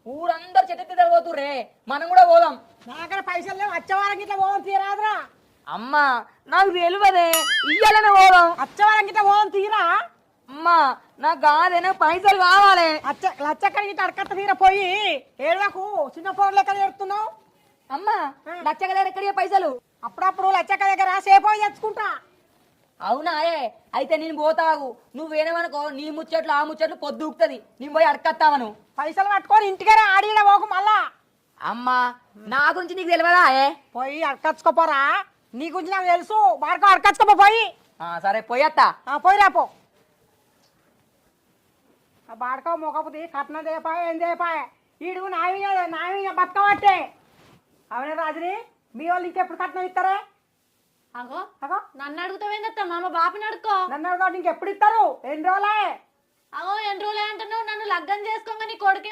ఊరందరు చెట్టు పోతుర్రే, మనం కూడా పోదాం. నా దగ్గర పైసలు లేవు, వచ్చేవారం ఇట్లా పోదాం తీరాదురా. అమ్మా నాకు తెలియదే, ఇయ్యాలనే పోదాం. వచ్చేవారం ఇట్లా పోదాం తీరా. అమ్మా నాకు కాదేనా, పైసలు కావాలి. లచ్చక్కడికి ఇట్లా అడకత్త తీర పోయి ఏళ్ళకు చిన్న ఫోన్ లెక్క నేర్పుతున్నావు. అమ్మా లచ్చక దగ్గర ఎక్కడియా పైసలు? అప్పుడప్పుడు లచ్చక్క దగ్గర సేపు తెచ్చుకుంటా. అవునా? అయితే నేను పోతావు, నువ్వేనేమనుకో నీ ముచ్చట్లు ఆ ముచ్చట్లు పొద్దుకుతుంది, నేను పోయి అడకత్తావను. పైసలు పట్టుకొని ఇంటికనే ఆడిన పోకు మళ్ళా. అమ్మా నా గురించి నీకు తెలియదా? పోయి అడకచ్చుకోపోరా, నీ గురించి నాకు తెలుసు. బాడుకో అడకచ్చుకోపో పోయి. సరే పోయత్తా. పోయి రాపో. బాడుకో మొకపోతే కట్నం దేపాయ ఏం దేపాయ, ఈడు నావి బతకబట్టే. అవునే రాజుని, మీ వాళ్ళు ఇంకెప్పుడు కట్నం ఇస్తారే? అగో అగో నన్ను అడుగుతావేందత్త, మా బాపుని అడుకో. నన్ను అడగ ఇంకెప్పుడు ఇస్తారు? ఎన్ని రోజులే? అగో ఎన్ని రోజులు అంటున్నావు, నన్ను లగ్గం చేసుకోగా నీ కొడుకు